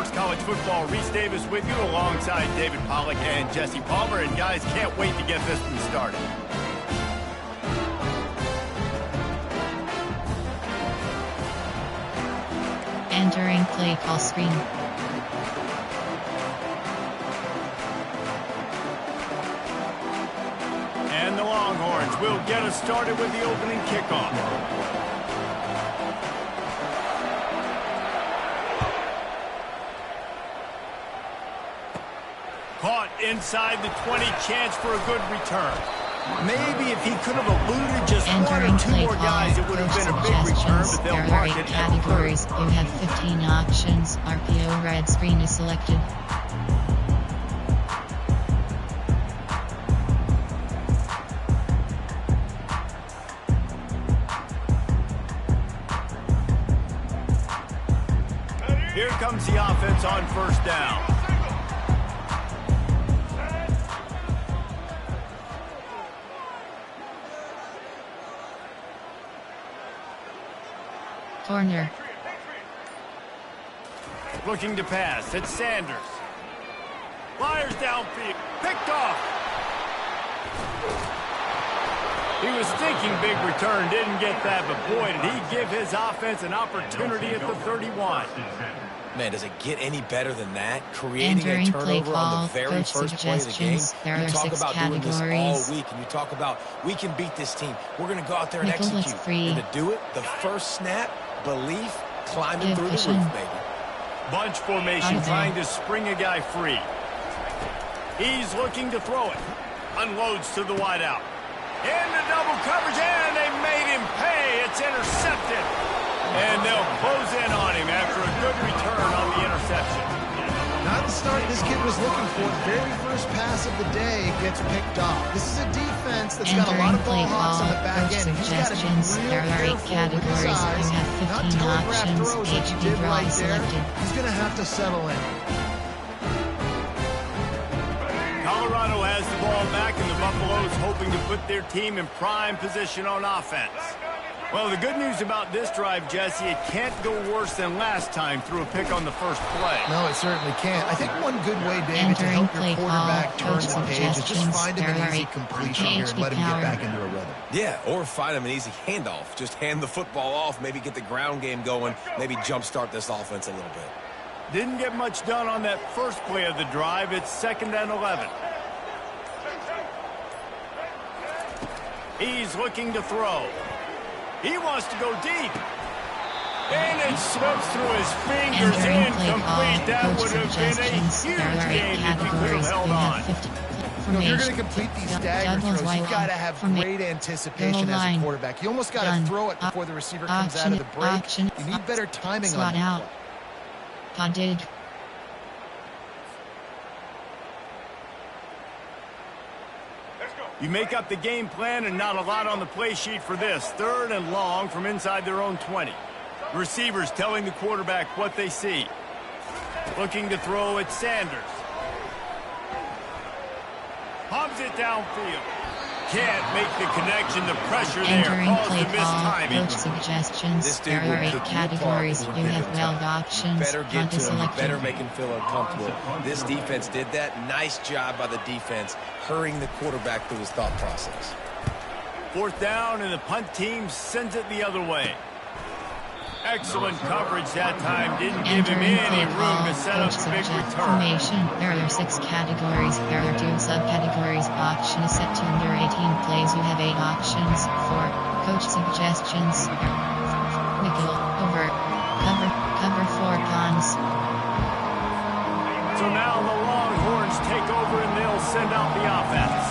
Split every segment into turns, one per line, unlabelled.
Sports College Football. Reese Davis with you alongside David Pollack and Jesse Palmer. And guys, can't wait to get this one started.
Entering play call screen.
And the Longhorns will get us started with the opening kickoff. Caught inside the 20, chance for a good return. Maybe if he could have eluded just one or two more guys, it would have been a big return, but they'll mark it.
Categories. You have 15 options. RPO red screen is selected.
Here comes the offense on first down.
Corner.
Looking to pass. It's Sanders. Fires downfield. Picked off. He was thinking big return. Didn't get that, but boy, did he give his offense an opportunity at the 31.
Man, does it get any better than that? Creating
Entering
a turnover on the very
coach
first play of the game.
There are
You talk
6
about doing this
categories.
all week, and you talk about we can beat this team. We're going to go out there and
Nickel is
execute.
free.
And to do it, the first snap, belief, climbing through the
Division.
roof, baby.
Bunch formation trying to spring a guy free. He's looking to throw it. Unloads to the wideout. Into double coverage, and they made him pay. It's intercepted. And they'll close in on him after a good return on the interception.
Not the start this kid was looking for. The very first pass of the day gets picked off. This is a defense that's got a lot of ball hawks on the back end. And he's got to be
There
real
are 8
careful with his
categories.
eyes.
You have
Not
15
telegraph
options.
throws like he
HD
did
draw
right
is
there.
selected.
He's going to have to settle in.
Colorado has the ball back, and the Buffaloes hoping to put their team in prime position on offense. Well, the good news about this drive, Jesse, it can't go worse than last time through a pick on the first play.
No, it certainly can't. I think one good way, David, to help your quarterback turn the page is just find him an easy completion here and let him get back into a rhythm.
Yeah, or find him an easy handoff. Just hand the football off, maybe get the ground game going, maybe jumpstart this offense a little bit.
Didn't get much done on that first play of the drive. It's 2nd and 11. He's looking to throw. He wants to go deep. And it slips through his fingers. Incomplete. That would have been a huge gain if he could have held on.
You know, if you're going to complete these stagger throws, you've got to have great anticipation as a quarterback. You almost got to throw it before the receiver comes out of the break. You need better timing on that.
Punted.
You make up the game plan and not a lot on the play sheet for this. 3rd and long from inside their own 20. Receivers telling the quarterback what they see. Looking to throw at Sanders. Pumps it downfield. Can't make the connection. The pressure there caused the mistiming.
Coach suggestions. There are 8 categories. You have 12 options.
Better get to him. Better make him feel uncomfortable. This defense did that. Nice job by the defense, hurrying the quarterback through his thought process.
4th down, and the punt team sends it the other way. Excellent coverage that time. Didn't give him any room to set up a big return.
There are 6 categories. There are 2 subcategories. Option is set to under 18 plays. You have 8 options. 4. Coach suggestions. Nickel. Over. Cover 4 cons.
So now the Longhorns take over and they'll send out the offense.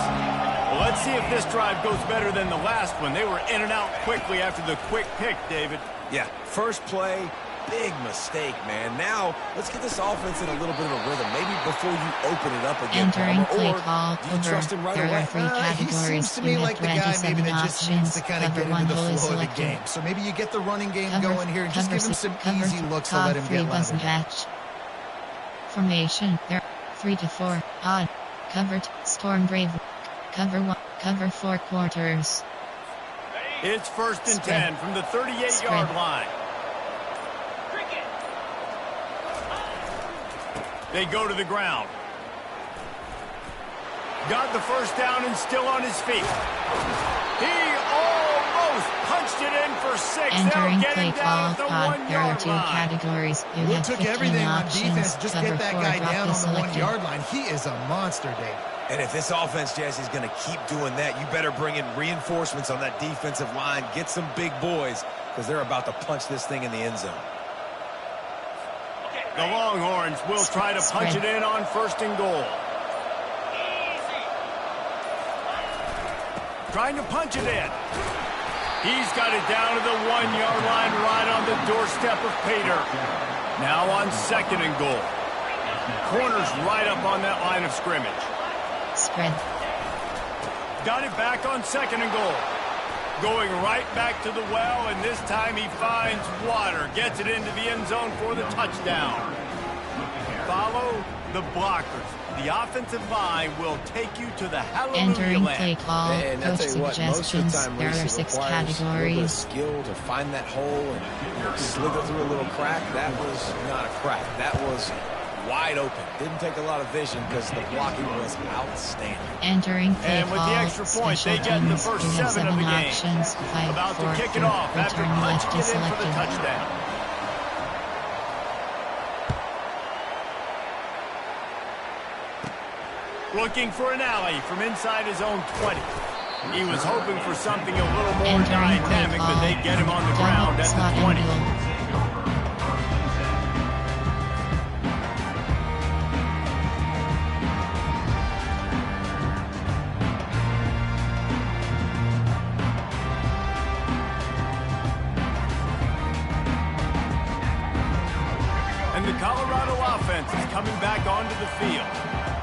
Well, let's see if this drive goes better than the last one. They were in and out quickly after the quick pick, David.
Yeah, first play, big mistake, man. Now, let's get this offense in a little bit of a rhythm. Maybe before you open it up again,
Entering play
or
call.
do you trust him right
There
away?
are 3 categories.
He seems to me like the guy maybe that just needs to kind of get into the flow of the game. So maybe you get the running game going here and just give him some easy looks to let him get level.
Formation. There 3 to 4. Odd. Covered. Storm Brave. Cover 1. Cover 4 quarters.
It's 1st and 10 from the 38-yard line. They go to the ground. Got the first down and still on his feet. He almost punched it in for 6.
Entering
They'll get
play
him down at the
call.
1
There are
yard
2
line.
categories. You
Well,
have
took
15
everything on
options.
defense. Just
Cover
get that
4,
guy
drop
down
is
on the
selected.
1 yard line. He is a monster, Dave.
And if this offense, Jesse, is going to keep doing that, you better bring in reinforcements on that defensive line. Get some big boys, because they're about to punch this thing in the end zone.
The Longhorns will try to punch it in on 1st and goal. Trying to punch it in. He's got it down to the 1 yard line right on the doorstep of Pater. Now on 2nd and goal. Corners right up on that line of scrimmage.
Spread.
Got it back on 2nd and goal. Going right back to the well, and this time he finds water. Gets it into the end zone for the touchdown. Follow the blockers. The offensive line will take you to the hallelujah
Entering
land.
play call.
And I'll
Coach
tell you what, most of the
suggestions.
time,
There
Reese,
are
it
6
requires a little bit of
categories.
skill to find that hole and slither through a little crack. That was not a crack. That was wide open. Didn't take a lot of vision because the blocking was outstanding.
Entering play
And with
call.
the extra point, they
Special
get the
teams.
first
You have
7 of the
7
game.
options. 5,
About
4,
to kick it
3.
off after
Return left
punching
is
it in for the
selected.
touchdown. Looking for an alley from inside his own 20. He was hoping for something a little more
Entering play
dynamic,
call.
but they get him on the
Double
ground at
slot
the 20.
angle.
And the Colorado offense is coming back onto the field.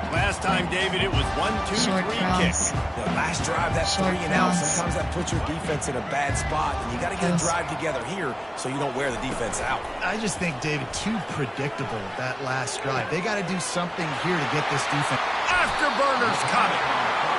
Last time, David, it was 1, 2,
Short
3
cross.
kick.
The last drive, that
Short
3 and out,
cross.
sometimes that puts your defense in a bad spot. And you got to get a
Close.
drive together here so you don't wear the defense out.
I just think, David, too predictable, that last drive. They got to do something here to get this defense.
Afterburner's coming.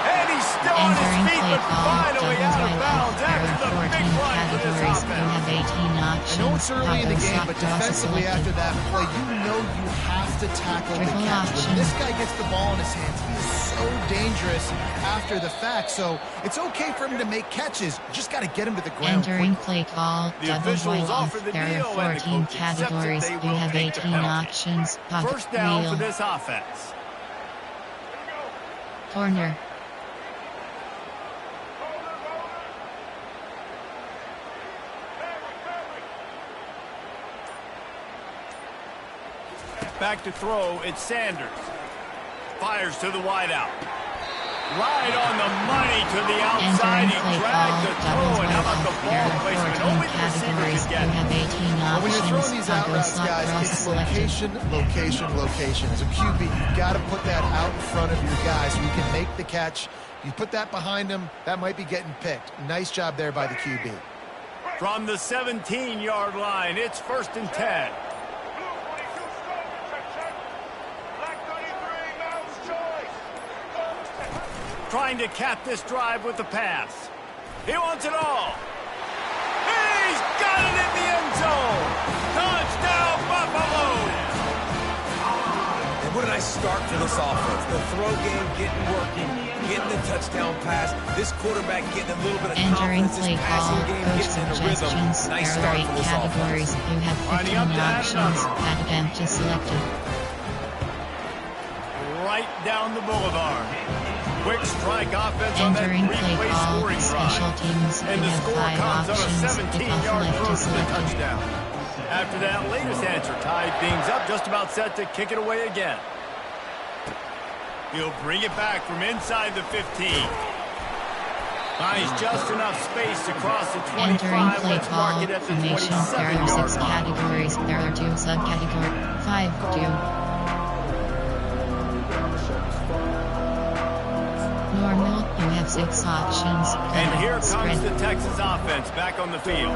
And he's still on his
Entering
feet,
play
but
call.
finally
Doubles
out of
right
bounds
left. There
after
are
the
14
big run for this
categories. You
offense.
have 18 options.
I know it's early in the
Double
game,
slot
but
cross is
defensively
selected.
after that play, you know you have to tackle the
Triple
catch.
option.
When this guy gets the ball in his hands, he is so dangerous after the fact. So it's okay for him to make catches. You just got to get him to the ground
Entering
quickly.
play call.
The
Doubles
officials
right
offer
left.
the
There
deal,
are
and the
14
coach accepts it.
categories.
They
You
will
have
take the
18
penalty.
options. Pocket
First down
wheel.
for this offense.
Corner.
Back to throw, it's Sanders. Fires to the wideout. Right on the money to the outside.
Entering
He
play
dragged the
call.
throw,
Doubles
and
right
how about the
left.
ball
There are
placement?
14
Only the receiver
categories.
could
You
get it.
have 18
But when you're
options.
throwing these out
Double
routes,
slot
guys,
cross
it's
selected.
location, location, location. As a QB, you've got to put that out in front of your guy so you can make the catch. You put that behind him, that might be getting picked. Nice job there by the QB.
From the 17-yard line, it's 1st and 10. Trying to cap this drive with the pass. He wants it all. He's got it in the end zone. Touchdown, Buffalo.
And what a nice start for this offense. The throw game getting working, getting the touchdown pass. This quarterback getting a little bit of
Entering
confidence.
play
This passing
call.
game
Coach
getting in a rhythm.
suggestions.
Nice
There are
start
8
for this
categories.
offense.
You have
Lining
15
up to add
options.
another.
That event is selected.
Right down the boulevard. Quick strike offense on that
Entering play
three-play
call.
scoring
Special
drive.
teams.
And
You
the
have
score
5
comes on a
options.
17-yard
Left
throw
is
for the
selected.
touchdown. After that latest answer tied things up, just about set to kick it away again. He'll bring it back from inside the 15. Finds just enough space to cross the 25.
Entering play
Let's mark
call.
it at the
Formation. There are
27-yard
6
line.
categories. There are 2 subcategories. 5 2. Normal. You have 6 options.
And
Cover.
here comes
Spread.
the Texas offense back on the field.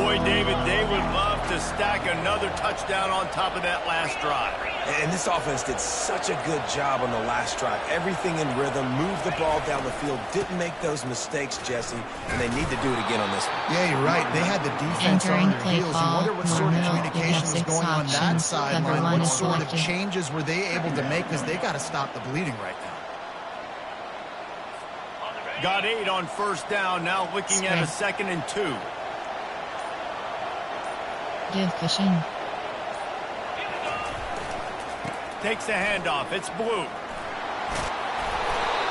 Boy, David, they would love to stack another touchdown on top of that last drive.
And this offense did such a good job on the last drive. Everything in rhythm, moved the ball down the field, didn't make those mistakes, Jesse, and they need to do it again on this one.
Yeah, you're right. They had the defense on their heels. You wonder what sort of communication was going on that sideline. What sort of changes were they able to make, because they got to stop the bleeding right now.
Got 8 on first down, now looking at a 2nd and 2.
Give cushion.
Takes the handoff. It's Blue.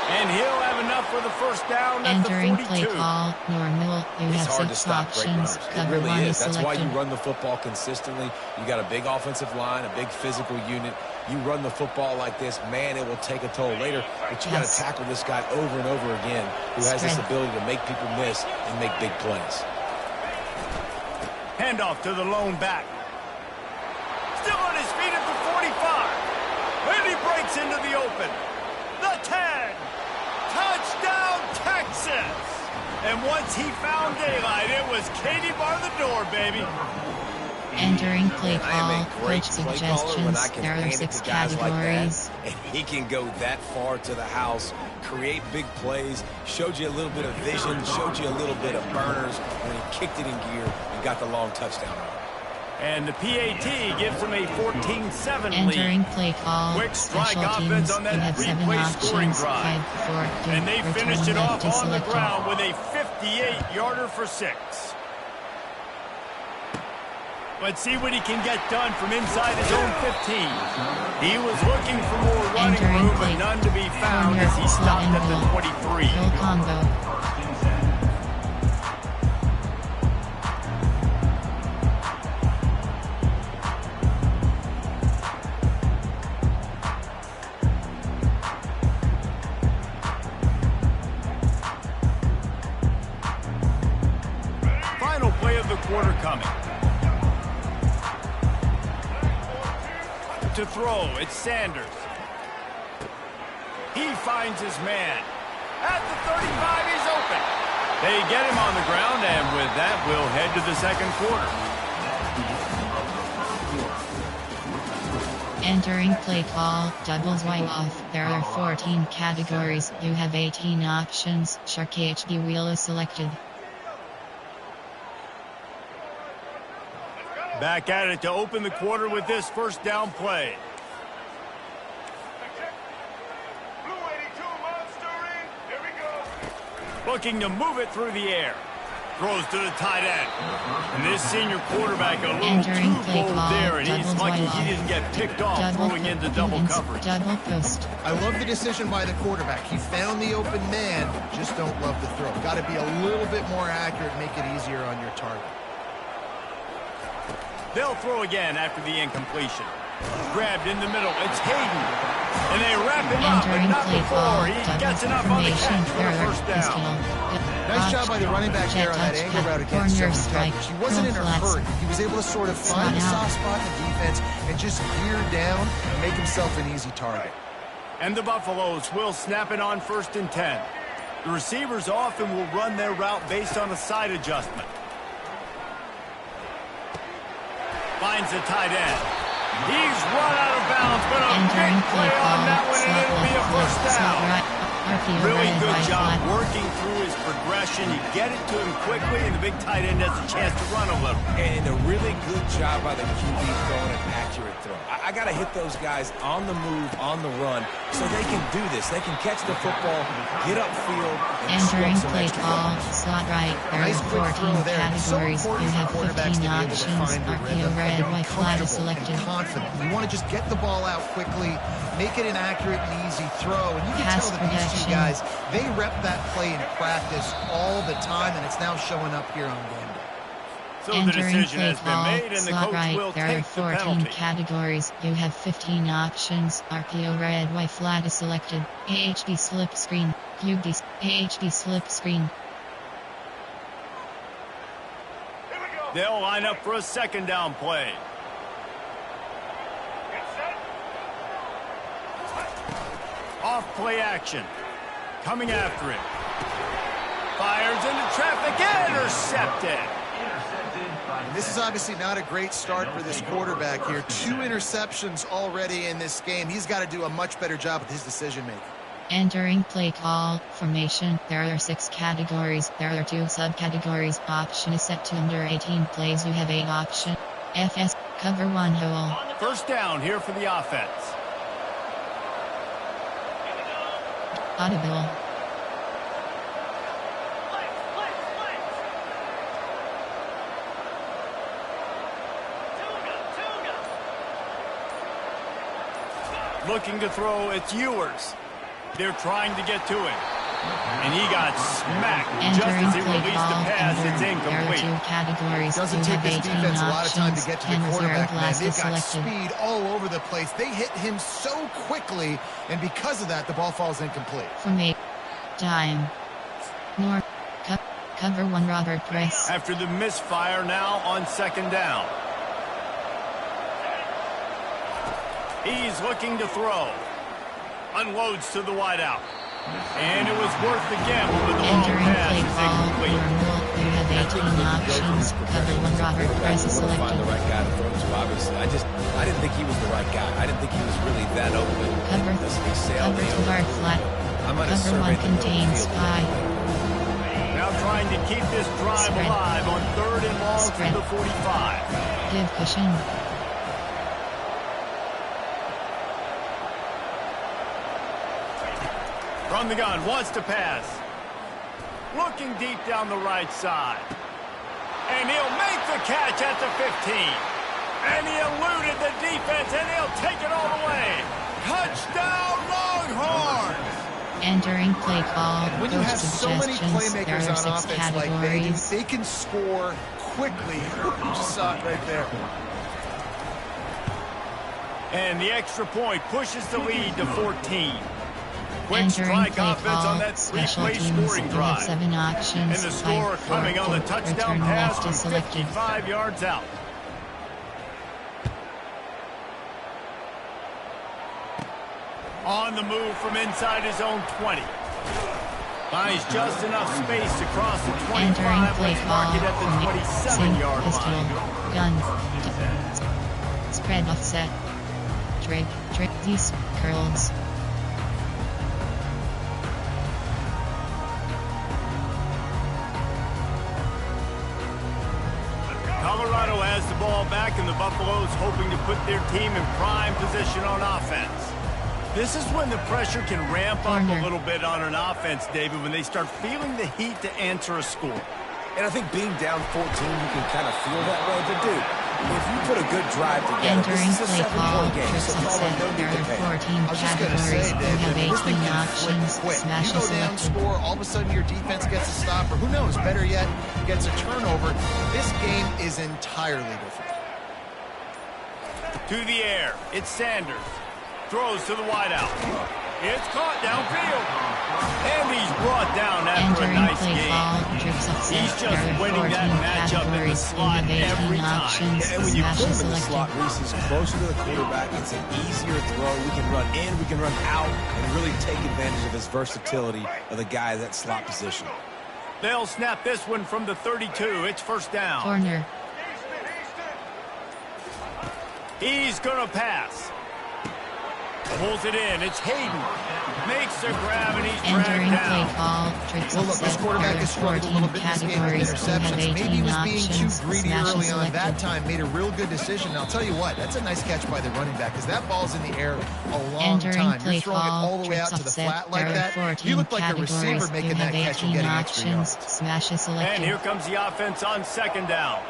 And he'll have enough for the first down at the 42.
Entering play call, normal. You
It's
have
hard to
6
stop great
options.
runners. It
Cover
really
1
is.
is
That's
selected.
why you run the football consistently. You got a big offensive line, a big physical unit. You run the football like this, man, it will take a toll later. But you got to tackle this guy over and over again, who has this ability to make people miss and make big plays.
Handoff to the lone back. Still on his feet at the 45. And he breaks into the open. The 10. Touchdown, Texas. And once he found daylight, it was Katie bar the door, baby.
Entering play
I am
call,
a great
coach
play caller when I
suggestions.
can
There are
hand it
6
to guys like
categories.
that, and he can go that far to the house, create big plays, showed you a little bit of vision, showed you a little bit of burners when he kicked it in gear and got the long touchdown.
And the PAT gives him a 14-7 lead.
Entering play call,
Quick strike
special
offense
teams.
on that
You have 7
three-play scoring
options.
drive.
5, 4, 2,
And they finished it
return
off
left
on the
selected.
ground with a 58-yarder for 6. Let's see what he can get done from inside his own 15. He was looking for more running
Entering
room,
play.
but none to be found as he
Slot
stopped at the
angle.
23.
Kill combo.
Final play of the quarter coming. To throw, it's Sanders. He finds his man. At the 35, he's open. They get him on the ground, and with that, we'll head to the second quarter.
Entering play call, doubles white off. There are 14 categories. You have 18 options. Shark HD wheel is selected.
Back at it to open the quarter with this first down play. Looking to move it through the air. Throws to the tight end. And this senior quarterback a little
Entering
too
play
bold
call,
there, and he's
doubles
lucky
white
he didn't get picked off throwing into double coverage.
Double post.
I love the decision by the quarterback. He found the open man, just don't love the throw. Got to be a little bit more accurate, make it easier on your target.
They'll throw again after the incompletion. Grabbed in the middle. It's Hayden. And they wrap him up, but
Entering
not
play
before.
call,
He
double
gets enough on the
formation.
catch for the first down.
Nice job by the running back there on that angle route against
corner
zone
strike.
coverage. He wasn't in a hurry. He was able to sort of find the soft spot in the defense and just gear down and make himself an easy target.
And the Buffaloes will snap it on 1st and 10. The receivers often will run their route based on a side adjustment. Finds the tight end. He's run out of bounds, but a big play on that one, and it'll be a first down. Really good job working through his progression. You get it to him quickly, and the big tight end has a chance to run a little.
And a really good job by the QB throwing an accurate throw. I got to hit those guys on the move, on the run, so they can do this. They can catch the football, get upfield, and
entering
some
play
extra
call,
yards.
slot right. There are 14 categories. You have 15 options. RPO red, white flag is selected.
Confident. You want to just get the ball out quickly, make it an accurate and easy throw. And you can
Pass
tell that these two
protection.
guys, they rep that play in practice all the time, and it's now showing up here on game day.
So the
Entering
decision
play
has been
call,
made, and the
slot
coach
right.
will
There are
take the
14
penalty.
categories. You have 15 options. RPO red, white flag is selected. AHD slip screen. QB AHD slip screen.
They'll line up for a second down play. Off play action. Coming after it. Fires into traffic. Intercepted.
this is obviously not a great start for this quarterback here. 2 interceptions already in this game. He's got to do a much better job with his decision-making.
Entering play call formation. There are 6 categories. There are 2 subcategories. Option is set to under 18 plays. You have 8 option. FS, cover 1 hole.
First down here for the offense.
Audible.
Looking to throw, it's Ewers. They're trying to get to him. And he got smacked just as he released the pass. It's incomplete.
There are 2 categories.
Doesn't take this defense a lot of time to get to the quarterback, man. They've got
selected.
speed all over the place. They hit him so quickly, and because of that, the ball falls incomplete.
From 8. Dime. North. Cover 1 Robert Press.
After the misfire, now on second down. He's looking to throw. Unloads to the wideout. And it was worth the gamble, but the long pass is incomplete.
You have 18 options. Cover 1 Robert Press is selected.
Find the right guy to throw to, obviously. I didn't think he was the right guy. I didn't think he was really that open.
Cover 2 guard flat. Cover 1 contains 5.
Now trying to keep this drive alive on 3rd and long from the 45.
Give cushion.
From the gun, wants to pass. Looking deep down the right side. And he'll make the catch at the 15. And he eluded the defense, and he'll take it all the way. Touchdown, Longhorns!
Entering play call.
When you have so many playmakers on offense like they can score quickly. You just saw it right there.
And the extra point pushes the lead to 14. Quick
Entering
strike
play
offense
call.
on that 3-play scoring
You have
drive.
7 options.
And the score coming on the touchdown pass from 55 yards out. On the move from inside his own 20. Finds just enough space to cross the 25. Let's mark it at the 27-yard line.
Gun. Spread offset. Drake. These curls.
Colorado has the ball back, and the Buffaloes hoping to put their team in prime position on offense. This is when the pressure can ramp up a little bit on an offense, David, when they start feeling the heat to answer a score.
And I think being down 14, you can kind of feel that way. But, dude, if you put a good drive together,
Entering
this is a
play call.
7-point game. So
There are 14 categories. You have 18 options. Smash
you go
is
down,
selected.
score, all of a sudden your defense gets a stop, or who knows, better yet, gets a turnover. This game is entirely different.
To the air, it's Sanders. Throws to the wideout. It's caught downfield. And he's brought down after a nice game. He's just winning that matchup in the slot every time.
And when you put him in the slot, Reese is closer to the quarterback. It's an easier throw. We can run in, we can run out, and really take advantage of his versatility of the guy in that slot position.
They'll snap this one from the 32. It's first down.
Corner.
He's going to pass. Pulls it in. It's Hayden. Makes the grab, and he's
Entering
dragged
play
down.
call. Tricks
Well, look, this quarterback has struggled a little bit in this game with interceptions. Maybe he was being too greedy early on that time. Made a real good decision. And I'll tell you what, that's a nice catch by the running back, because that ball's in the air a long time. You're throwing it all the way out to the flat like that. You look like a receiver making that catch and getting extra yards.
Smash is selected.
And here comes the offense on second down.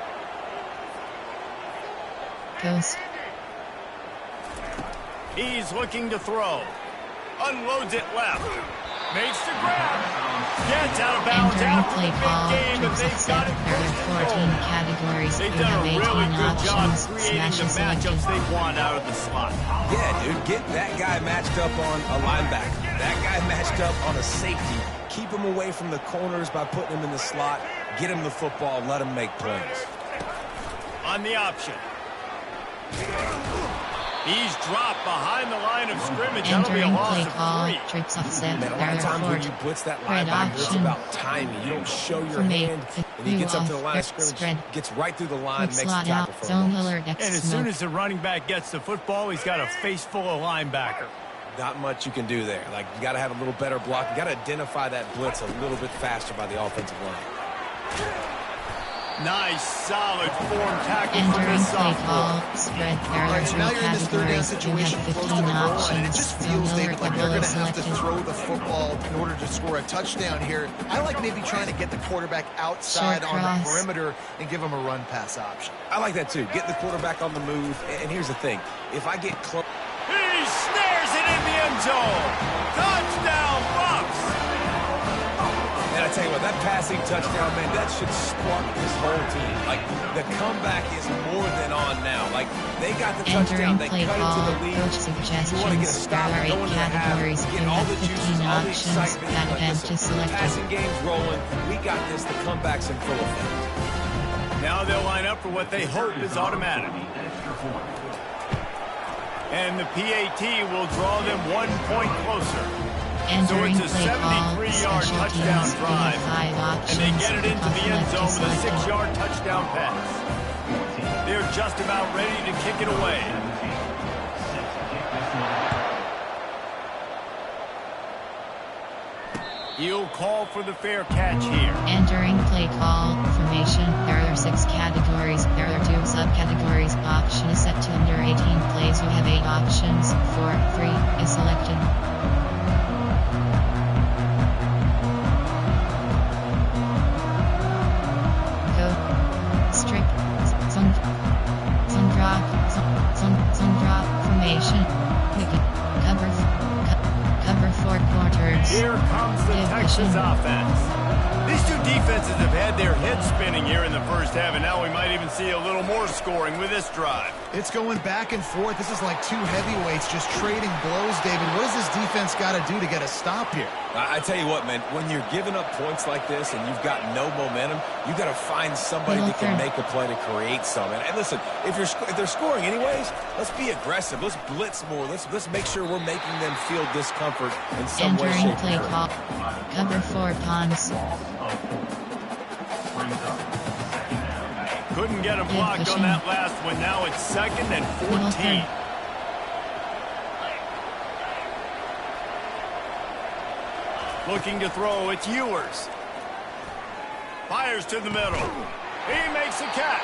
Coast.
He's looking to throw. Unloads it left. Makes the grab. Gets out of bounds after the big game, but they've got it first and goal.
Categories.
They've done a really good job creating the matchups they want out of the slot.
Yeah, dude, get that guy matched up on a linebacker. That guy matched up on a safety. Keep him away from the corners by putting him in the slot. Get him the football. Let him make plays.
On the option. He's dropped behind the line of scrimmage. That'll be a loss of 3.
Tricks offset.
Man, a lot of times when you blitz that linebacker, it's about timing. You don't show your hand, and he gets up to the line of scrimmage, gets right through the line, makes the tackle for him.
And as soon as the running back gets the football, he's got a face full of linebacker.
Not much you can do there. Like, you got to have a little better block. You got to identify that blitz a little bit faster by the offensive line.
Nice, solid form tackle from
entering
the
play call,
sophomore.
spread
All
there are
right, so now
3
you're in this third down
categories. You
situation
have
close to
15
the goal line, and it
options.
just
Zone
feels,
Miller
David, like you're going to have to
selected.
throw the football in order to score a touchdown here. I like maybe trying to get the quarterback outside
Short
on the
cross.
perimeter and give him a run-pass option.
I like that, too. Get the quarterback on the move. And here's the thing. If I get close...
He snares it in the end zone. Touchdown, Bucs.
And I tell you what, that passing touchdown, man, that should spark this whole team. Like, the comeback is more than on now. Like, they got the touchdown. They
Entering play
cut
call,
into the lead.
coach
You want to get a
suggestions.
stop
There are
and
8
go into the half,
categories.
get
You
all
have
the
15
juices, all the
options.
excitement.
That
Like,
event
listen,
is selected.
passing game's rolling. We got this. The comeback's in full effect.
Now they'll line up for what they hope is automatic. And the PAT will draw them 1 point closer.
Entering
So it's a
play call,
73-yard
special
touchdown
teams. You
drive.
have 5 options.
And they get it into the end zone with a
Selected.
6-yard touchdown pass. They're just about ready to kick it away. He'll call for the fair catch here.
Entering play call, formation. There are 6 categories. There are 2 subcategories. Option is set to under 18 plays. You have 8 options. 4, 3 is selected. Go. Strip. Zone drop. Zone drop. Formation. Cover 4 quarters.
Here comes the Texas offense. These two defenses have had their heads spinning here in the first half, and now we might even see a little more scoring with this drive.
It's going back and forth. This is like 2 heavyweights just trading blows, David. What does this defense got to do to get a stop here?
I tell you what, man, when you're giving up points like this and you've got no momentum, you've got to find somebody that can make a play to create some. And listen, if they're scoring anyways, let's be aggressive. Let's blitz more. Let's make sure we're making them feel discomfort in some way, shape,
Entering play
or form.
call. Cover 4 pawns.
Couldn't get a block on that last one. Now it's 2nd and 14. Looking to throw, it's Ewers. Fires to the middle. He makes a catch.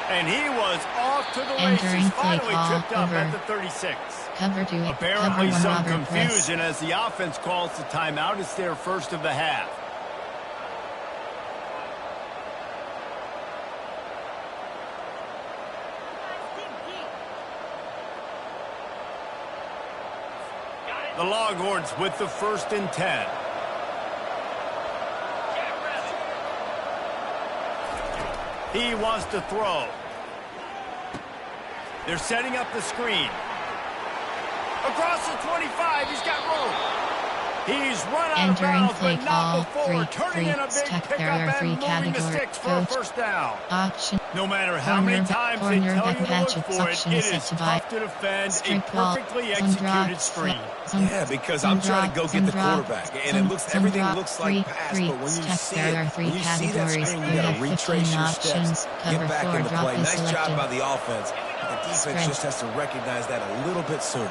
And he was off to the races. Finally tripped up at the 36.
Cover 2.
Apparently
cover
some
1
confusion as the offense calls the timeout. It's their first of the half. The Longhorns with the 1st and 10. He wants to throw. They're setting up the screen. Across the 25, he's got room. He's run out of bounds, but not before turning in a big pickup and moving the sticks for a first down.
Option.
No matter how many times they tell you to look for it, it is tough to defend a perfectly executed screen.
Yeah, because I'm trying to go get the quarterback, and everything looks like pass, but when you see it, when you see that screen, you got to retrace your steps, get back into play. Nice job by the offense. The defense just has to recognize that a little bit sooner.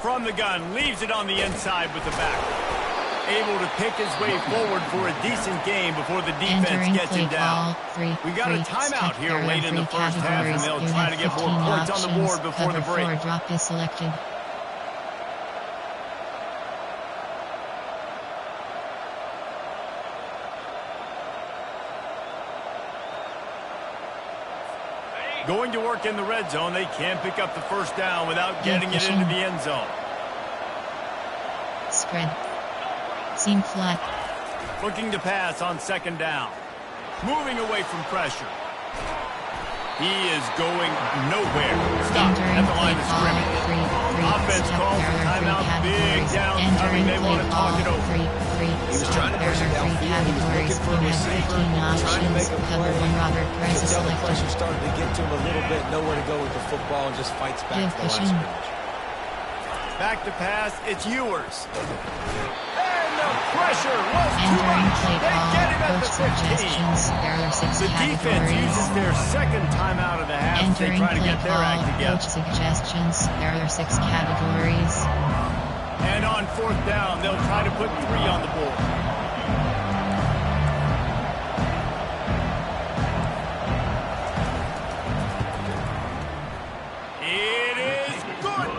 From the gun, leaves it on the inside with the back. Able to pick his way forward for a decent game before the defense gets him down. We got a timeout here late in the first half, and they'll try to get more points on the board before the break.
Cover 4 drop is selected.
Going to work in the red zone. They can't pick up the first down without getting it into the end zone.
Spread. Seam flat.
Looking to pass on 2nd down. Moving away from pressure. He is going nowhere. Stop at the line of scrimmage. Offense calls for timeout. Big down coming. They want to talk it over.
He was trying to push it downfield. He was looking for a receiver. Trying to make a play. You can tell the pressure started to get to him a little bit. Nowhere to go with the football and just fights back to the line of scrimmage.
Back to pass. It's Ewers. And the pressure was too much. They get him at the 15. The defense uses their second timeout of the half. They try to get their act together.
Coach suggestions. There are 6 categories.
And on 4th down, they'll try to put 3 on the board. It is good.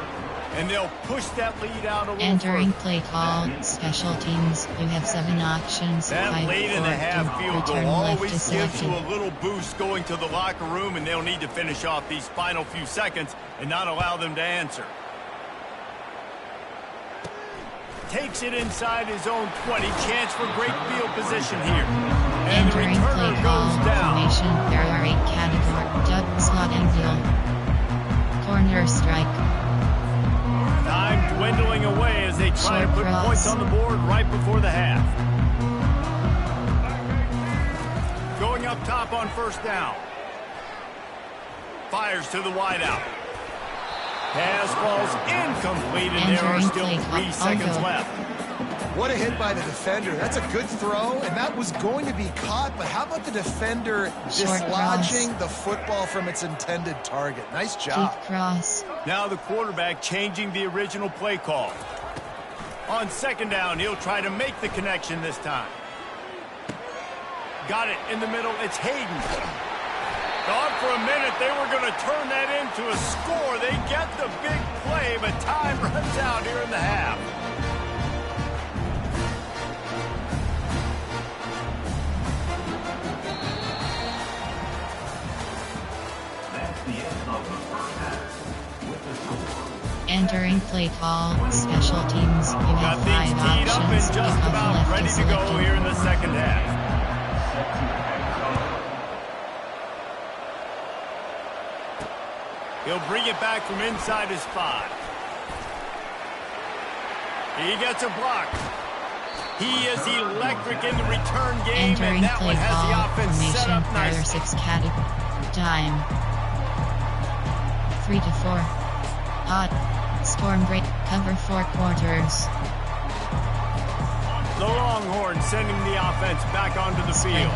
And they'll push that lead out a little
Entering
further.
play call, special teams. You have 7 options.
That
5,
late in the
4,
half
2,
field goal
return left
always
is
gives you
selected.
a little boost going to the locker room, and they'll need to finish off these final few seconds and not allow them to answer. Takes it inside his own 20. Chance for great field position here. And the
Entering play
returner
call,
goes down.
formation. There are 8 categories. Duck, slot, and field. Corner strike.
Time dwindling away as they try to put points on the board right before the half. Going up top on 1st down. Fires to the wideout. Pass falls incomplete, and there are still 3 seconds left.
What a hit by the defender. That's a good throw, and that was going to be caught, but how about the defender dislodging the football from its intended target? Nice job.
Deep cross.
Now the quarterback changing the original play call. On 2nd down, he'll try to make the connection this time. Got it in the middle. It's Hayden. Thought for a minute they were going to turn that into a score. They get the big play, but time runs out here in the half.
Entering play call, special teams. You
Got
have
things
5
teed up and
options.
just
Kickoff
about
left
ready
is
to go
selected.
here in the 2nd half. He'll bring it back from inside his 5. He gets a block. He is electric in the return game,
Entering
and that
play
one has the
call,
offense set
formation.
up
There are
nicely.
6 categories. Time. 3 to 4. Hot. Storm break. Cover 4 quarters.
The Longhorns sending the offense back onto the field.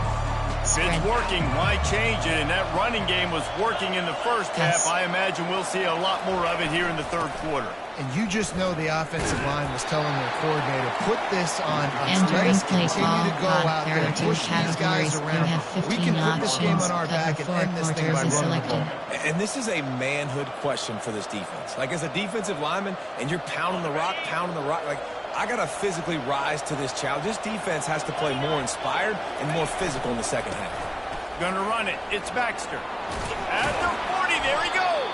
Spread.
It's working. Why change it? And that running game was working in the first half. I imagine we'll see a lot more of it here in the 3rd quarter.
And you just know the offensive line was telling their coordinator, put this on us. Let
Entering
us
play
continue
call,
to go out
there
there,
are 2
push these guys
categories. You
around.
have 15
We can put this game
options.
on our back
Cover
and
4
end this thing by
quarters is
running the
selected.
ball.
And this is a manhood question for this defense. Like, as a defensive lineman, and you're pounding the rock, like, I got to physically rise to this challenge. This defense has to play more inspired and more physical in the 2nd half.
Gonna run it. It's Baxter. At the 40, there he goes.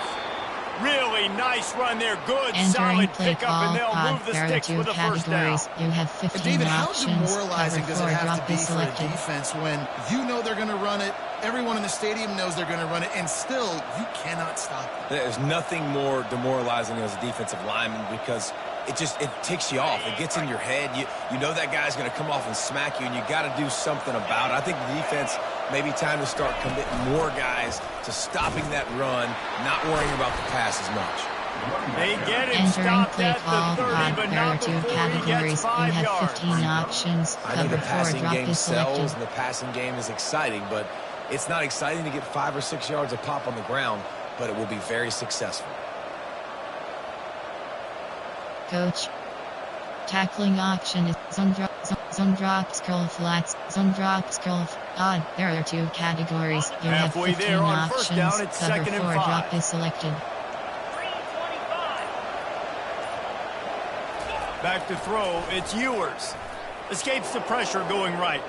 Really nice run there. Good,
Entering
solid
play
pickup,
call,
and they'll
pod.
move the
There are
sticks
2
with a 1st down.
categories. You have 15
David, how
options.
demoralizing
Cover
does it
4
have
drop
to be
is
for a
selected.
defense when you know they're going to run it, everyone in the stadium knows they're going to run it, and still you cannot stop it?
There's nothing more demoralizing as a defensive lineman because it ticks you off. It gets in your head. You know that guy's going to come off and smack you, and you got to do something about it. I think the defense maybe time to start committing more guys to stopping that run, not worrying about the pass as much.
They get him
Entering
stopped
play
at
call,
the 30,
pod.
but
There are
not
2
before he
categories.
gets
You
5
have
yards.
15 options.
I know the
Cover 4
passing
drop
game
is selected.
sells, and the passing game is exciting, but it's not exciting to get 5 or 6 yards of pop on the ground, but it will be very successful.
Coach. Tackling option is zone drop, scroll flats, zone drop, scroll odd. There are 2 categories. You have
Halfway
15
there on
options.
1st down, it's
Cover
2nd and
4
5.
drop is selected.
Back to throw. It's Ewers. Escapes the pressure going right.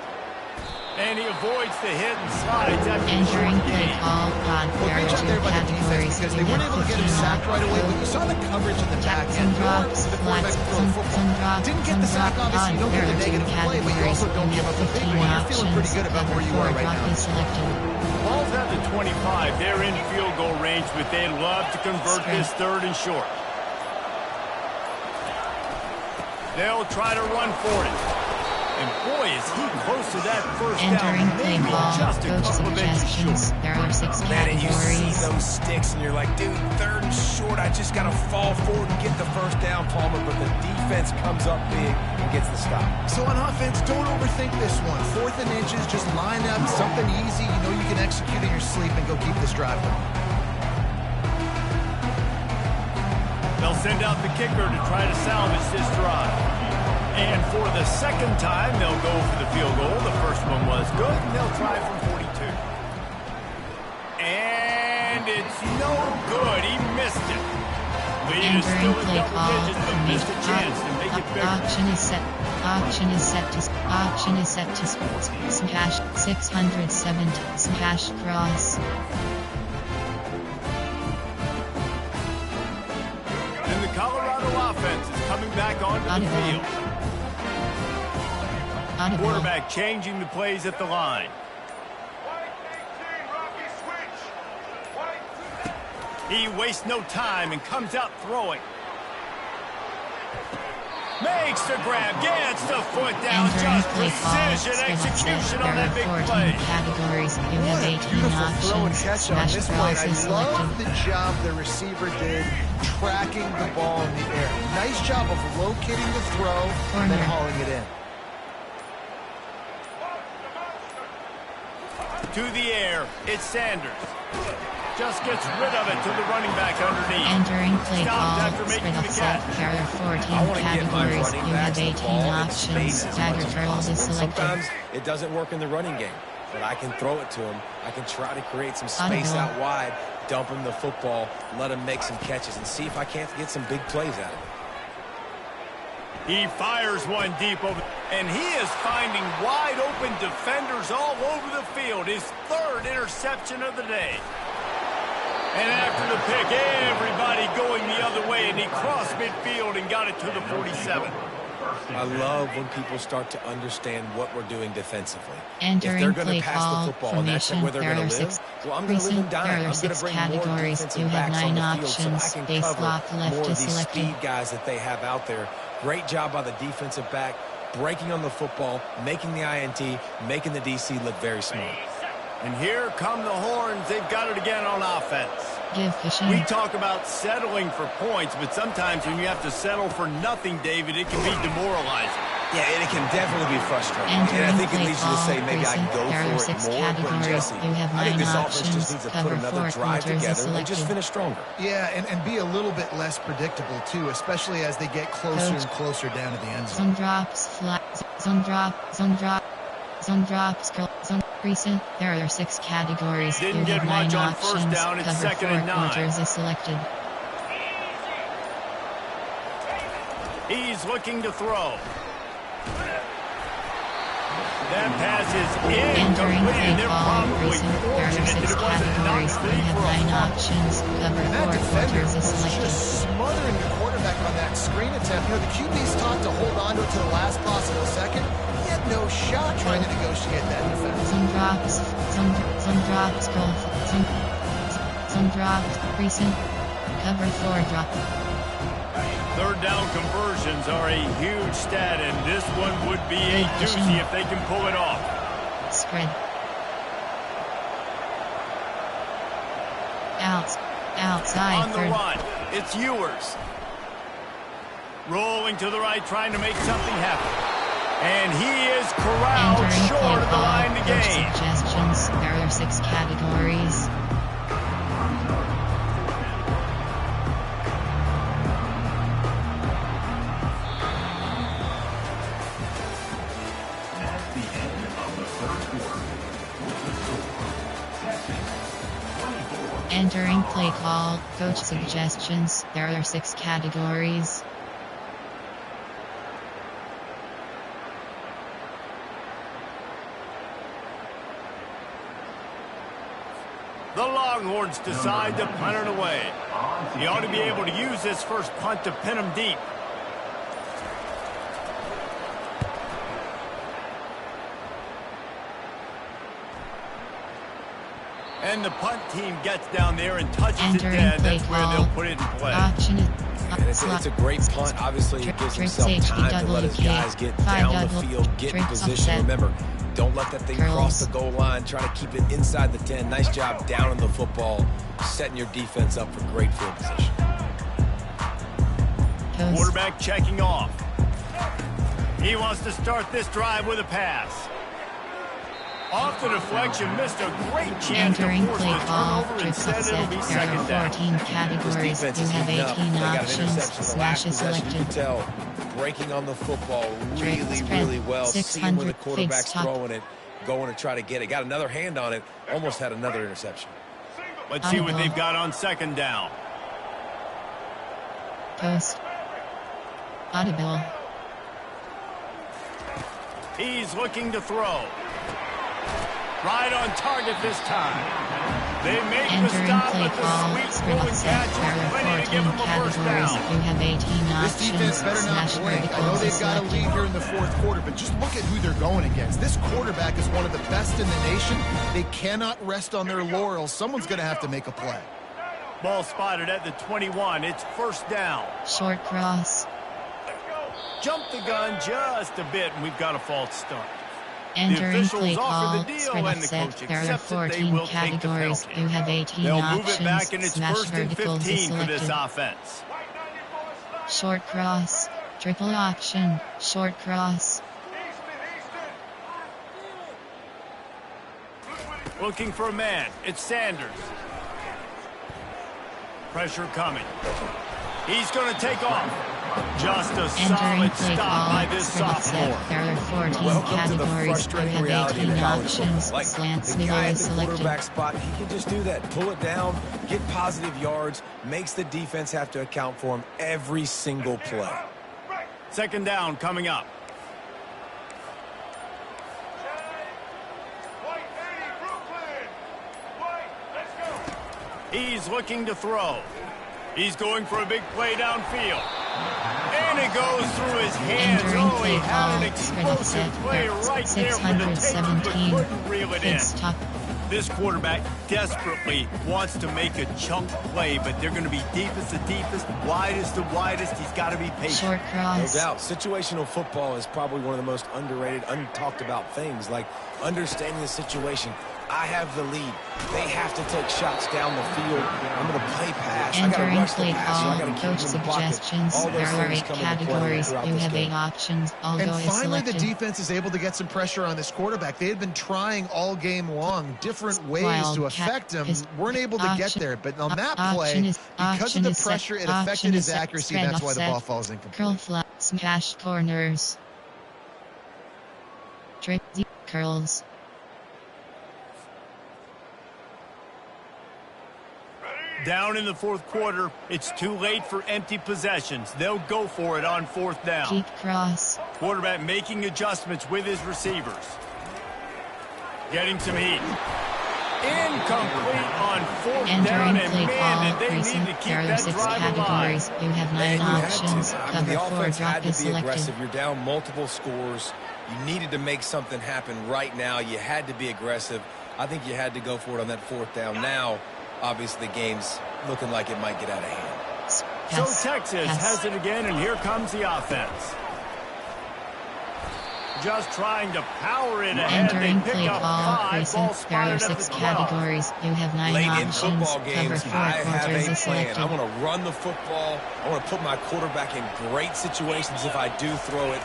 And he avoids the hit and slides after the short
Entering play
gain.
call, God,
Well, great job there by the defense because they weren't able to get him sacked right away, but you saw the coverage in the back end.
Drops,
The quarterback throw the football. Didn't get the sack, obviously, you don't get the negative play, but you also don't give up the big one. You're feeling pretty good about where you are right now.
Ball's at the 25. They're in field goal range, but they'd love to convert this third and short. They'll try to run for it. And boy, is he close to that first
Entering
down.
play
Maybe
ball,
just a
coach
couple of inches
suggestions.
short.
There are 6
Man, and you see
categories.
those sticks, and you're like, dude, third and short. I just got to fall forward and get the first down, Palmer. But the defense comes up big and gets the stop.
So on offense, don't overthink this one. 4th and inches, just line up something easy. You know you can execute in your sleep and go keep this drive going.
They'll send out the kicker to try to salvage this drive. And for the second time, they'll go for the field goal. The first one was good, and they'll try from 42. And it's no good. He missed it. Lead is still in double digits, but missed a chance to make it bigger.
Auction is set. Auction is set to smash 670 smash cross.
And the Colorado offense is coming back onto the field. Quarterback changing the plays at the line. He wastes no time and comes out throwing. Makes the grab, gets the foot down, just precision execution on that big play.
Categories. You have 18
Beautiful throw and
options.
catch on
Smash
this play.
cross
I
is
love
selected.
the job the receiver did tracking the ball in the air. Nice job of locating the throw and then hauling it in.
To the air, it's Sanders. Just gets rid of it to the running back underneath.
Entering play
Stopped
call,
after making
spread
the
offset,
catch.
there are 14
I want to get my
categories.
running
You have
backs the
18
ball in
options.
space as
Dagger
much as
curls is
possible.
selected.
Sometimes it doesn't work in the running game, but I can throw it to him. I can try to create some space out wide, dump him the football, let him make some catches, and see if I can't get some big plays out of it.
He fires one deep over, and he is finding wide open defenders all over the field. His third interception of the day. And after the pick, everybody going the other way, and he crossed midfield and got it to the 47.
I love when people start to understand what we're doing defensively.
Entering
if they're going
play
to pass
call,
the football and that's where they're
there
going
are
to live,
6
well, I'm going to live and die.
There
I'm
are
going
6
to bring more
categories.
defensive
You have
backs on
9
the field so I
options.
can
Base
cover
lock left
more of
is
these
selected.
speed guys that they have out there. Great job by the defensive back, breaking on the football, making the INT, making the DC look very smart.
And here come the horns. They've got it again on offense. We talk about settling for points, but sometimes when you have to settle for nothing, David, it can be demoralizing.
Yeah, and it can definitely be frustrating. And I think it leads you to say maybe I can go for it more. But Jesse, I think this offense just needs to put another drive together and just finish stronger.
Yeah, and be a little bit less predictable, too, especially as they get closer and closer down to the end zone.
Zone drops, flat, zone drops, zone recent. There are 6 categories.
Didn't
you
get
have 9
much on
options.
first down. It's
Cover
2nd
4
and 9.
quarters is selected.
He's looking to throw. That pass is incomplete, and they're probably fortunate that it wasn't knocked free
You
for a
have 9
fumble.
options. Cover
And that
4
defender
quarters is
was
selected.
just smothering the quarterback on that screen attempt. You know, the QB's taught to hold on to it to the last possible second. He had no shot trying to negotiate that defense.
Zone drops, golf, zone drops, recent. Cover 4 drop.
Third down conversions are a huge stat, and this one would be a doozy if they can pull it off.
Spread. Outside.
On the run, it's Ewers. Rolling to the right, trying to make something happen. And he is corralled short of the line to gain.
Suggestions. There are 6 categories. Entering play call, coach suggestions. There are 6 categories.
The Longhorns decide to punt it away. He ought to be able to use this first punt to pin them deep. And the punt team gets down there and touches it dead. That's where they'll put it in play.
And it's a great punt. Obviously, it gives himself time to let his guys get down the field, get in position. Remember, don't let that thing cross the goal line. Try to keep it inside the 10. Nice job down on the football, setting your defense up for great field position.
Quarterback checking off. He wants to start this drive with a pass. Off the deflection, missed a great chance to force the turnover. Instead, it'll be second down.
14 categories. You have 18 options. Slashes selected.
You can tell, breaking on the football really well. Seeing where the quarterback's throwing it, going to try to get it. Got another hand on it. Almost had another interception.
Let's see what they've got on second down.
Post. Audible.
He's looking to throw. Right on target this time. They make the stop, but the sweet throwing catch is plenty to give them a first down.
You have 18
this defense better not blink. I know they've got a lead here in the fourth quarter, but just look at who they're going against. This quarterback is one of the best in the nation. They cannot rest on their laurels. Someone's going to have to make a play.
Ball spotted at the 21. It's first down.
Short cross.
Jump the gun just a bit, and we've got a false start.
Entering play call, spread offset, there are 14 categories, you have 18 options,
move it back, and it's
smash
first and
verticals
15
is
for this
selected.
offense.
Short cross, triple option, short cross.
Looking for a man, it's Sanders. Pressure coming. He's going to take off. Just a solid stop by this sophomore.
There are 14 categories. You have 18 options. Slants
the guy at the
selected.
quarterback spot, he can just do that. Pull it down, get positive yards, makes the defense have to account for him every single play.
Second down coming up. He's looking to throw. He's going for a big play downfield. And it goes through his hands. Oh, he had an explosive play right there for the taking, but couldn't reel it in. This quarterback desperately wants to make a chunk play, but they're going to be deepest the deepest, widest the widest. He's got to be patient.
Short cross.
No doubt. Situational football is probably one of the most underrated, untalked about things, like understanding the situation. I have the lead. They have to take shots down the field. I'm going to play pass. I got to rush the pass. I got to keep
coach
them in the pocket.
suggestions.
All those
There are
things
8
come into play
categories.
throughout
You
this
have 8
game.
options.
And finally, the
selected.
defense is able to get some pressure on this quarterback. They had been trying all game long, different ways to affect him. Weren't able to get there. But on that play, because of the pressure, it affected his accuracy, and that's why the ball falls incomplete.
Curl flat, smash corners. Trick deep curls.
Down in the fourth quarter, it's too late for empty possessions. They'll go for it on fourth down.
Cheek cross.
Quarterback making adjustments with his receivers. Getting some heat. Incomplete on fourth down, and man, did they need to keep that drive alive.
You have 9 options. Cover
the
4
offense
drop
had to
is
be
selected.
aggressive. You're down multiple scores. You needed to make something happen right now. You had to be aggressive. I think you had to go for it on that fourth down. Now, obviously, the game's looking like it might get out of hand.
So Texas has it again, and here comes the offense. Just trying to power it ahead.
Entering
They pick
play
up
call
5.
precinct.
Ball
There
spotted
are
at
6
the 12.
categories. You have 9
Late in
options.
football
Cover
games,
4
I have
quarters
a
is
plan.
selected.
I want to run the football. I want to put my quarterback in great situations if I do throw it.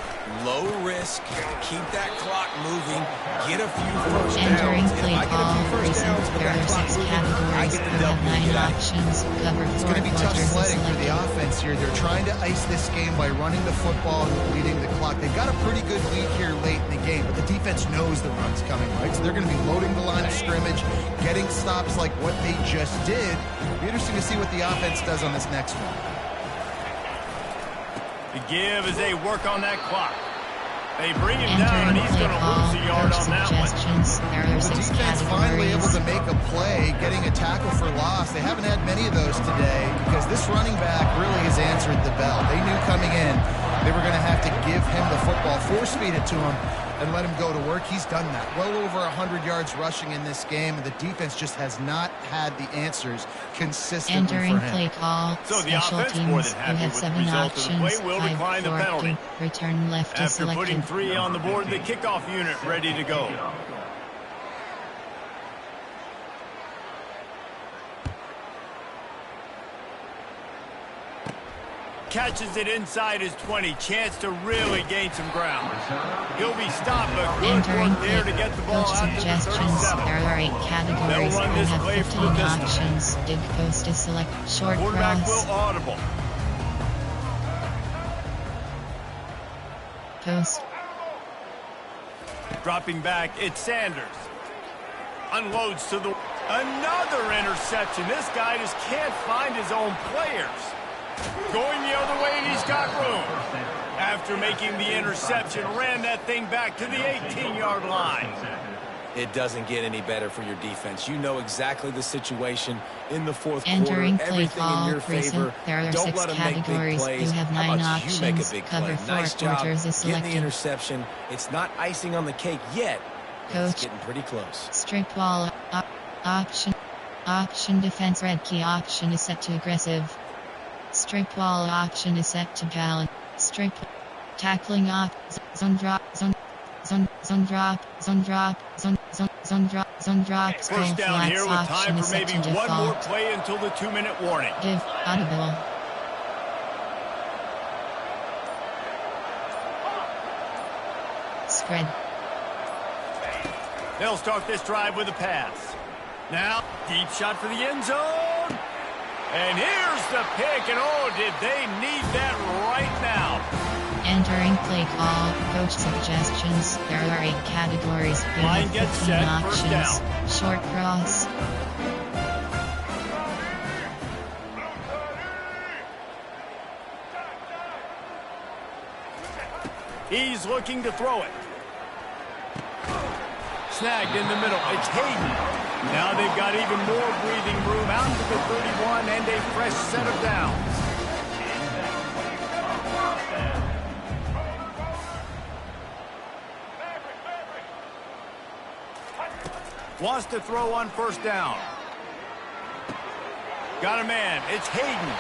Low risk, keep that clock moving, get a few first
Entering
downs. And
play
if I get a
call
few first
precinct.
downs with
There
that
are
clock
6
moving, I
categories.
get
You
the
have
W.
9
Get out.
options. Cover 4
It's going to be tough
quarters is
sledding for the
selected.
offense here. They're trying to ice this game by running the football and leading the clock. They've got a pretty good lead here late in the game, but the defense knows the run's coming, right? So they're going to be loading the line of scrimmage, getting stops like what they just did. It'll be interesting to see what the offense does on this next one.
The give as they work on that clock. They bring him down, and he's going to lose a yard on that one.
There are
The
6
defense finally able
categories.
to make a play, getting a tackle for loss. They haven't had many of those today because this running back really has answered the bell. They knew coming in they were going to have to give him the football, force feed it to him, and let him go to work. He's done that. Well over 100 yards rushing in this game, and the defense just has not had the answers consistently
Entering
for him.
play call,
So the
special
offense,
teams,
more than
you
happy
have
with the
7
result of the play,
options,
will
5
decline the
for
penalty.
return left is
After putting
selected.
3 on the board, the kickoff unit ready to go. Catches it inside his 20. Chance to really gain some ground. He'll be stopped, but good
Entering
work there
play,
to get the ball
coach
out to the
suggestions,
37.
there are 8 categories,
They'll run
you
this
have
play
15
from the pistol.
options, dig post is select, short
Quarterback
cross,
will audible.
post,
Dropping back, it's Sanders. Unloads to the... Another interception. This guy just can't find his own players. Going the other way, and he's got room. After making the interception, ran that thing back to the 18-yard line.
It doesn't get any better for your defense. You know exactly the situation in the fourth
entering
quarter.
play
Everything
call,
in your favor.
there are
Don't
6
let them make big
categories,
plays.
you have 9
How about
options,
you make a big
cover
play?
4
Nice job
quarters is
getting the
selected.
interception. It's not icing on the cake yet. It's
Coach,
getting pretty close.
strip wall, option defense, red key option is set to aggressive. Strip wall option is set to balance. Strip tackling off zone drop zone drop skull
First down
flats
here with
option
time
is
for
set
maybe
to
one more
default.
play until the 2-minute warning.
Div audible. Spread.
They'll start this drive with a pass. Now, deep shot for the end zone. And here's the pick, and oh, did they need that right now.
Entering play call, coach suggestions, there are 8 categories, you
Line
have
gets
15
set, first
options,
down.
short cross,
He's looking to throw it. Snagged in the middle. It's Hayden. Now they've got even more breathing room out to the 31 and a fresh set of downs. Wants to throw on first down. Got a man. It's Hayden.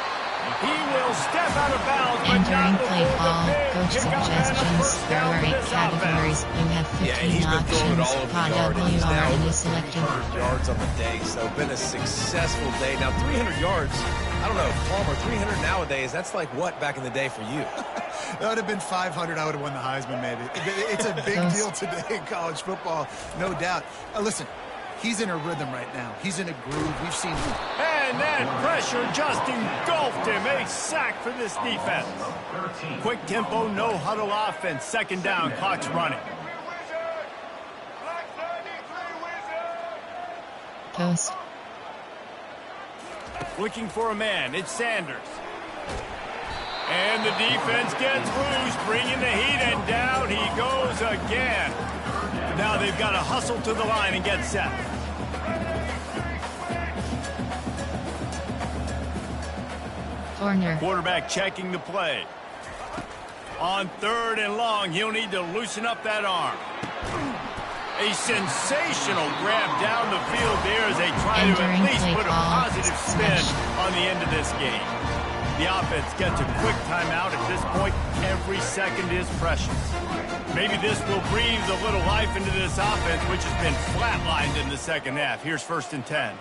He will step out of bounds, but
entering
not
play
before
call,
the big
coach
kickoff and a
suggestions,
first
there
down
are
for
8
this
categories,
offense.
you have
Yeah,
15
he's been throwing it
options,
all over the
pod
yard. He's now
WRN
over
is selected.
300 yards on the day, so been a successful day. Now, 300 yards, I don't know, Palmer, 300 nowadays, that's like what back in the day for you?
That would have been 500. I would have won the Heisman, maybe. It's a big deal today in college football, no doubt. Listen, he's in a rhythm right now. He's in a groove. We've seen him.
And that pressure just engulfed him. A sack for this defense. Quick tempo, no huddle offense. Second down, clock's running.
Post,
Looking for a man. It's Sanders. And the defense gets loose, bringing the heat, and down he goes again. Now they've got to hustle to the line and get set.
corner,
Quarterback checking the play. On 3rd and long, he'll need to loosen up that arm. A sensational grab down the field there as they try to at
Entering
least
play
put a
call,
positive spin
smash.
on the end of this game. The offense gets a quick timeout. At this point, every second is precious. Maybe this will breathe a little life into this offense, which has been flatlined in the second half. Here's 1st and 10.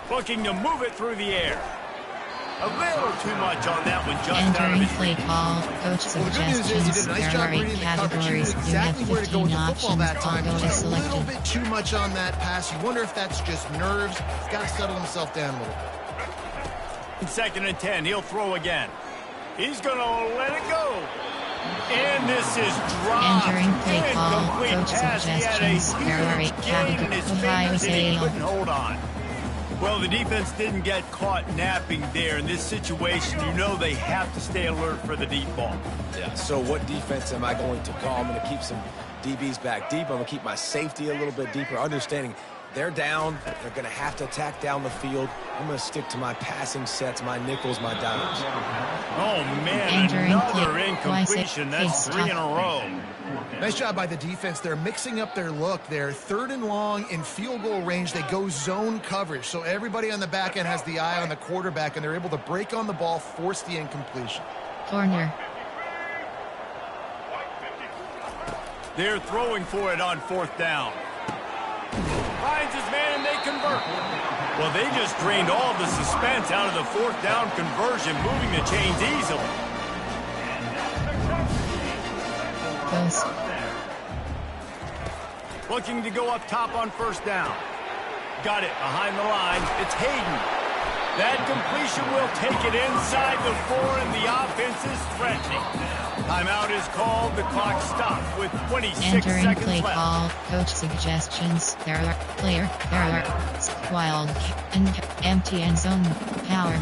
Looking to move it through the air. A little too much on that one, just out of
entering
his
play
reach.
call, coach
Well, the good news is he did
suggestions,
a nice
there
job
are 8
reading the coverage. He knew
categories, you have
exactly where to go
15
with the football
options,
that time.
Pongo is
Just a little
selected.
bit too much on that pass. You wonder if that's just nerves. He's got to settle himself down a little bit.
2nd and 10, he'll throw again. He's going to let it go. And this is dropped.
Entering play call,
Incomplete
coach
pass. He had a
suggestions, there are 8
huge gain in his
categories, Ohio
fingers and he
State.
couldn't hold on. Well, the defense didn't get caught napping there. In this situation, you know they have to stay alert for the deep ball.
Yeah, so what defense am I going to call? I'm going to keep some DB's back deep. I'm going to keep my safety a little bit deeper, understanding they're down. They're going to have to attack down the field. I'm going to stick to my passing sets, my nickels, my dimes.
Oh, man, another incompletion. That's 3 in a row.
Nice job by the defense. They're mixing up their look. They're 3rd and long in field goal range. They go zone coverage. So everybody on the back end has the eye on the quarterback, and they're able to break on the ball, force the incompletion.
Corner.
They're throwing for it on 4th down. Finds his man, and they convert. Well, they just drained all the suspense out of the 4th down conversion, moving the chains easily.
Goes.
Looking to go up top on 1st down. Got it behind the line. It's Hayden. That completion will take it inside the 4, and the offense is threatening. Timeout is called. The clock stops with 26
Entering
seconds
play
left.
call. Coach suggestions. There are wild and empty end zone power.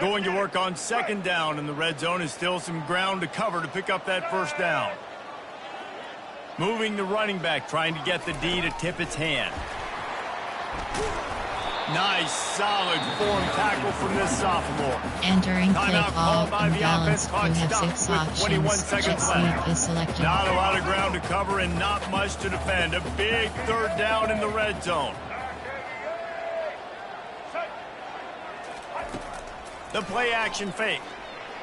Going to work on 2nd down, and the red zone is still some ground to cover to pick up that 1st down. Moving the running back, trying to get the D to tip its hand. Nice, solid form tackle from this sophomore.
Entering play
Timeout
call.
called by the
Imbalance.
offense.
You
Clock
have 6
stopped with 21
options. Jet
seconds
sweep
left.
is selected.
Not a lot of ground to cover and not much to defend. A big 3rd down in the red zone. The play action fake.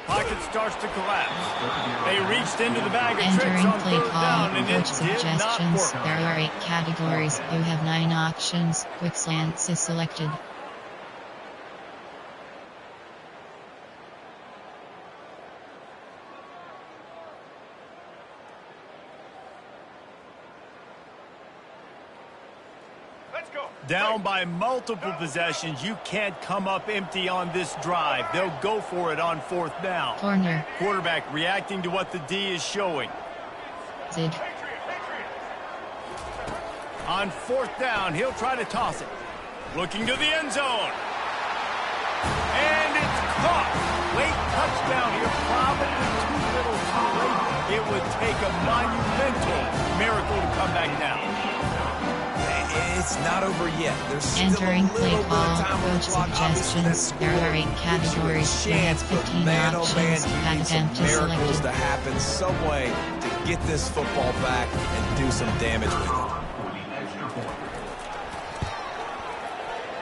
Pocket starts to collapse. They reached into the bag of tricks
Entering
on
play
3rd
call.
down, and
Coach
it did not
suggestions.
work.
There are 8 categories. You have 9 options. Quick slants is selected.
Down by multiple possessions. You can't come up empty on this drive. They'll go for it on 4th down.
Corner.
Quarterback reacting to what the D is showing.
Zid.
On 4th down, he'll try to toss it. Looking to the end zone. And it's caught. Late touchdown here. Probably too little too late. It would take a monumental miracle to come back down.
It's not over yet. There's still
Entering
a
play
little bit
call.
of time on the
Coach
clock. Obviously, that
suggestions. There are 8
score gives you a
categories. You have
chance, but
15
man, oh man,
options.
you need
Patent
some
empty
miracles
selected.
to happen, some way to get this football back and do some damage with it.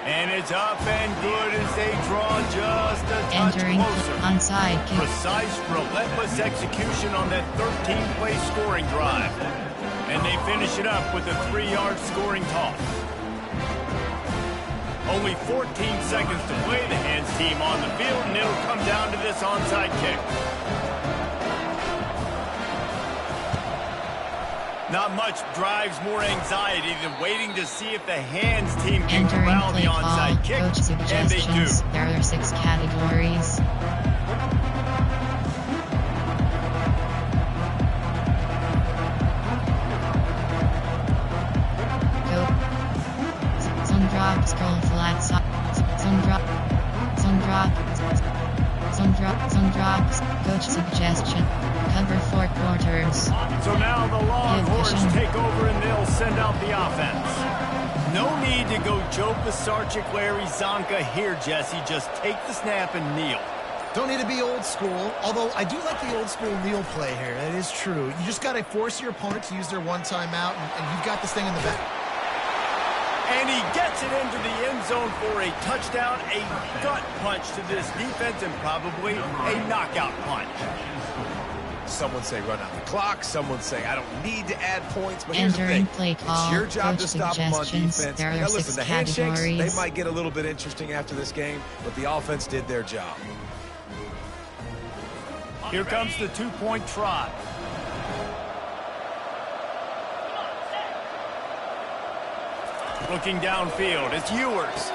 And it's up and good as they draw just a touch
Entering
closer.
onside kick.
Precise, relentless execution on that 13-play scoring drive. And they finish it up with a 3-yard scoring toss. Only 14 seconds to play. The hands team on the field, and it'll come down to this onside kick. Not much drives more anxiety than waiting to see if the hands team can
Entering
corral the
play call.
onside kick,
Coach
and they do.
suggestions. There are 6 categories. Go. Sun drop. Scroll flat. Sun drop. Sun drop. Sun drop. Sun drops. Coach suggestion. Cover 4 quarters.
So now the Longhorns
Vision.
take over and they'll send out the offense. No need to go Joe Pisarcik, Larry Zonka here, Jesse. Just take the snap and kneel.
Don't need to be old school, although I do like the old school kneel play here. That is true. You just got to force your opponent to use their one timeout, and you've got this thing in the back.
And he gets it into the end zone for a touchdown, a gut punch to this defense, and probably a knockout punch.
Some would say run out the clock. Some would say I don't need to add points. But here's the
Entering
thing.
play call.
It's your job to
Coach
stop them on
suggestions.
defense.
There are
Now
6
listen, the handshakes, they
categories.
might get a little bit interesting after this game, but the offense did their job.
Here comes the 2-point try. Looking downfield, it's Ewers.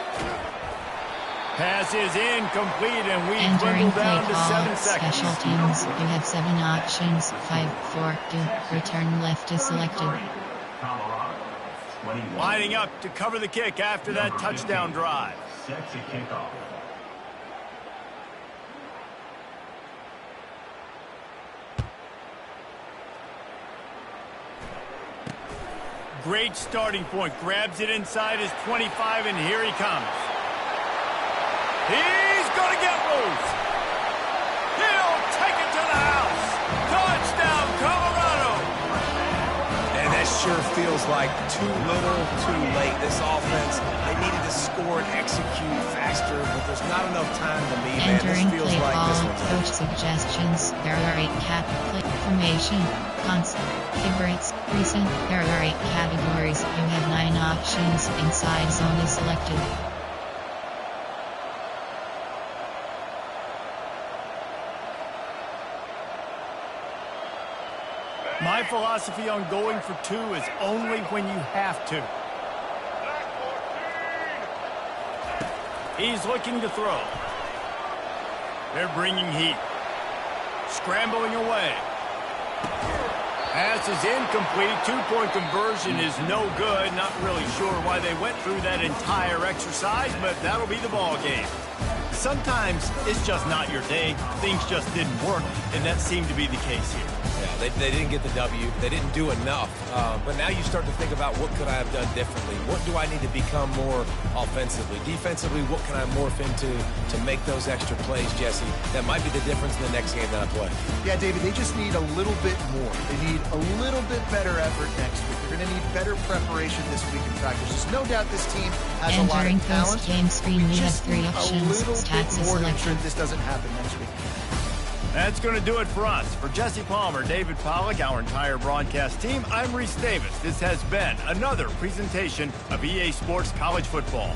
Pass is incomplete, and we
Entering
dwindle
play
down to
call.
7 seconds.
Special teams. You have 7 options. 5, 4, 2. Return left is selected.
Lining up to cover the kick after that touchdown drive.
Set to kick off.
Great starting point. Grabs it inside his 25, and here he comes. He's going to get loose. He'll take it to the house. Touchdown, Colorado.
And that sure feels like too little, too late. This offense, they needed to score and execute faster, but there's not enough time to leave.
Entering
this feels
play
like this
call,
one's
coach suggestions. There are 8 play formation, concept, favorites, recent. There are 8 categories. You have 9 options. Inside zone is selected.
My philosophy on going for 2 is only when you have to. He's looking to throw. They're bringing heat. Scrambling away. Pass is incomplete. 2-point conversion is no good. Not really sure why they went through that entire exercise, but that'll be the ball game. Sometimes it's just not your day. Things just didn't work, and that seemed to be the case here.
Yeah, they didn't get the W. They didn't do enough. But now you start to think about what could I have done differently? What do I need to become more offensively? Defensively, what can I morph into to make those extra plays, Jesse? That might be the difference in the next game that I play.
Yeah, David, they just need a little bit more. They need a little bit better effort next week. They're going to need better preparation this week in practice. There's no doubt this team has a lot of talent.
Entering post-game screen, we have 3
a
options.
little
Stats
bit
is
more to
selected.
ensure this doesn't happen next week.
That's going to do it for us. For Jesse Palmer, David Pollack, our entire broadcast team, I'm Reese Davis. This has been another presentation of EA Sports College Football.